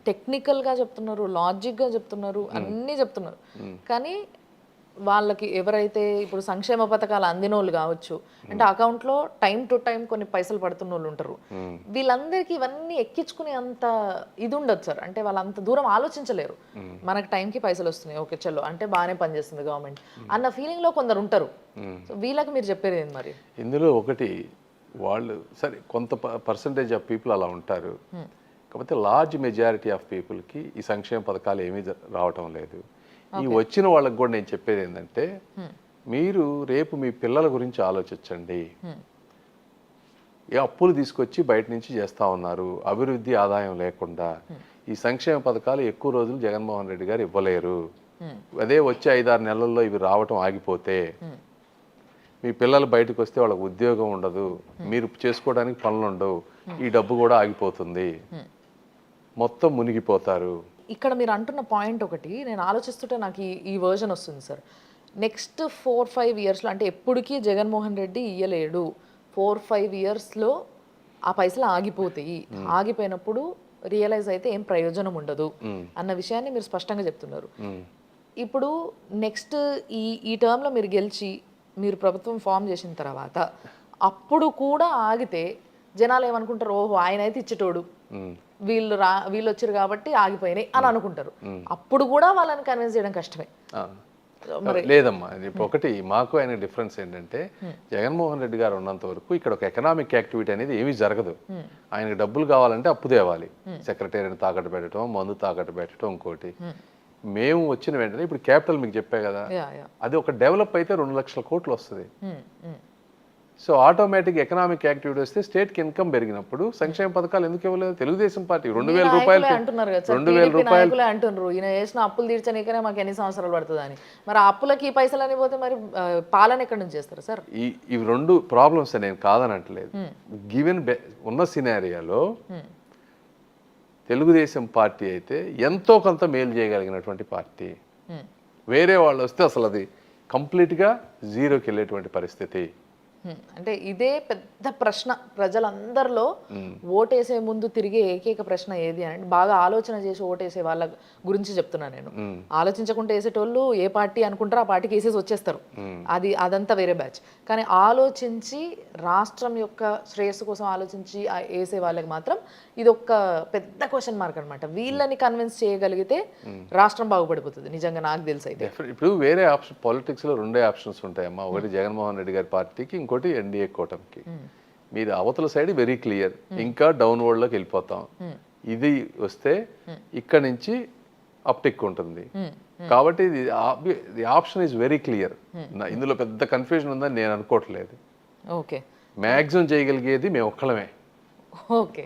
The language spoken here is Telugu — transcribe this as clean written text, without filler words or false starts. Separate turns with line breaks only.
టెక్నికల్గా చెప్తున్నారు, లాజిక్గా చెప్తున్నారు, అన్నీ చెప్తున్నారు. కానీ వాళ్ళకి ఎవరైతే ఇప్పుడు సంక్షేమ పథకాలు అందినోళ్ళు కావచ్చు, అంటే అకౌంట్లో టైం టు టైం కొన్ని పైసలు పడుతున్న వాళ్ళు ఉంటారు. వీళ్ళందరికీ ఇవన్నీ ఎక్కించుకునే అంత ఇది ఉండదు సార్. అంటే వాళ్ళు అంత దూరం ఆలోచించలేరు. మనకు టైంకి పైసలు వస్తున్నాయి, ఓకే చలో అంటే బాగానే పనిచేస్తుంది గవర్నమెంట్ అన్న ఫీలింగ్లో కొందరు ఉంటారు. సో వీళ్ళకి మీరు చెప్పేది ఏంది మరి?
ఇందులో ఒకటి, వాళ్ళు సరే కొంత పర్సంటేజ్ ఆఫ్ పీపుల్ అలా ఉంటారు. కాకపోతే లార్జ్ మెజారిటీ ఆఫ్ పీపుల్కి ఈ సంక్షేమ పథకాలు ఏమీ రావటం లేదు. ఈ వచ్చిన వాళ్ళకి కూడా నేను చెప్పేది ఏంటంటే, మీరు రేపు మీ పిల్లల గురించి ఆలోచించండి. ఏ అప్పులు తీసుకొచ్చి బయట నుంచి చేస్తూ ఉన్నారు, అభివృద్ధి ఆదాయం లేకుండా. ఈ సంక్షేమ పథకాలు ఎక్కువ రోజులు జగన్మోహన్ రెడ్డి గారు ఇవ్వలేరు. అదే వచ్చే 5-6 నెలల్లో ఇవి రావటం ఆగిపోతే మీ పిల్లలు బయటకు వస్తే వాళ్ళకి ఉద్యోగం ఉండదు, మీరు చేసుకోవడానికి పనులు ఉండవు, ఈ డబ్బు కూడా ఆగిపోతుంది, మొత్తం మునిగిపోతారు.
ఇక్కడ మీరు అంటున్న పాయింట్ ఒకటి నేను ఆలోచిస్తుంటే నాకు ఈ వర్జన్ వస్తుంది సార్. నెక్స్ట్ 4-5 ఇయర్స్లో, అంటే ఎప్పటికీ జగన్మోహన్ రెడ్డి ఇయ్యలేడు, 4-5 ఇయర్స్లో ఆ పైసలు ఆగిపోతాయి. ఆగిపోయినప్పుడు రియలైజ్ అయితే ఏం ప్రయోజనం ఉండదు అన్న విషయాన్ని మీరు స్పష్టంగా చెప్తున్నారు. ఇప్పుడు నెక్స్ట్ ఈ టర్మ్లో మీరు గెలిచి మీరు ప్రభుత్వం ఫామ్ చేసిన తర్వాత అప్పుడు కూడా ఆగితే జనాలు ఏమనుకుంటారు, ఓహో ఆయన అయితే ఇచ్చేటోడు, వీళ్ళు వచ్చారు కాబట్టి ఆగిపోయినాయి అని అనుకుంటారు. అప్పుడు కూడా వాళ్ళని కన్విన్స్ చేయడం కష్టమే.
లేదమ్మా, ఇప్పుడు ఒకటి మాకు ఆయన డిఫరెన్స్ ఏంటంటే, జగన్మోహన్ రెడ్డి గారు ఉన్నంత వరకు ఇక్కడ ఒక ఎకనామిక్ యాక్టివిటీ అనేది ఏమీ జరగదు. ఆయనకు డబ్బులు కావాలంటే అప్పు తేవాలి, సెక్రటేరియట్ తాకట్టు పెట్టడం, మందు తాకట్టు పెట్టడం, ఇంకోటి. మేము వచ్చిన వెంటనే ఇప్పుడు క్యాపిటల్ మీకు చెప్పా కదా, అది ఒక డెవలప్ అయితే 2 లక్షల కోట్లు వస్తుంది. సో ఆటోమేటిక్ ఎకనామిక్ యాక్టివిటీ వస్తే స్టేట్కి ఇన్కమ్ పెరిగినప్పుడు సంక్షేమ పథకాలు ఎందుకు ఇవ్వలేదు? తెలుగుదేశం పార్టీ 2,000 రూపాయలు
అంటున్నారు కదా, 2,000 అంటున్నారు ఈయన వేసిన అప్పులు తీర్చనీకనే మాకు ఎన్ని సంవత్సరాలు పడుతుంది అని. మరి ఆ అప్పులకి ఈ పైసలు అని పోతే మరి పాలన ఎక్కడి నుంచి చేస్తారు సార్?
ఇవి 2 ప్రాబ్లమ్స్ నేను కాదనట్లేదు. గివెన్ ఉన్న సినారియాలో తెలుగుదేశం పార్టీ అయితే ఎంతో కొంత మేలు చేయగలిగినటువంటి పార్టీ. వేరే వాళ్ళు వస్తే అసలు అది కంప్లీట్గా జీరోకి వెళ్ళేటువంటి పరిస్థితి.
అంటే ఇదే పెద్ద ప్రశ్న ప్రజలందరిలో. ఓటేసే ముందు తిరిగే ఏకైక ప్రశ్న ఏది అని బాగా ఆలోచన చేసి ఓటేసే వాళ్ళ గురించి చెప్తున్నా నేను. ఆలోచించకుండా వేసేటోళ్ళు ఏ పార్టీ అనుకుంటారో ఆ పార్టీకి వేసేసి వచ్చేస్తారు, అదంతా వేరే బ్యాచ్. కానీ ఆలోచించి రాష్ట్రం యొక్క శ్రేయస్సు కోసం ఆలోచించి వేసే వాళ్ళకి మాత్రం ఇది ఒక పెద్ద క్వశ్చన్ మార్క్ అనమాట. వీళ్ళని కన్విన్స్ చేయగలిగితే రాష్ట్రం బాగుపడిపోతుంది నిజంగా, నాకు తెలిసి అయితే.
ఇప్పుడు వేరే ఆప్షన్, పాలిటిక్స్లో 2 ఆప్షన్స్ ఉంటాయమ్మా. ఒకటి జగన్మోహన్ రెడ్డి గారి పార్టీకి, ఇంకోటి ఎన్డీఏ కూటమికి. మీరు అవతల సైడ్ వెరీ క్లియర్, ఇంకా డౌన్వర్డ్ లోకి వెళ్ళిపోతాం. ఇది వస్తే ఇక్కడ నుంచి అప్టిక్ ఉంటుంది. కాబట్టి the option is very clear. ఇందులో పెద్ద కన్ఫ్యూజన్ ఉందని నేను అనుకోవట్లేదు.
ఓకే,
మ్యాక్సిమం చేయగలిగేది మేము ఒక్కళ్ళమే.
ఓకే.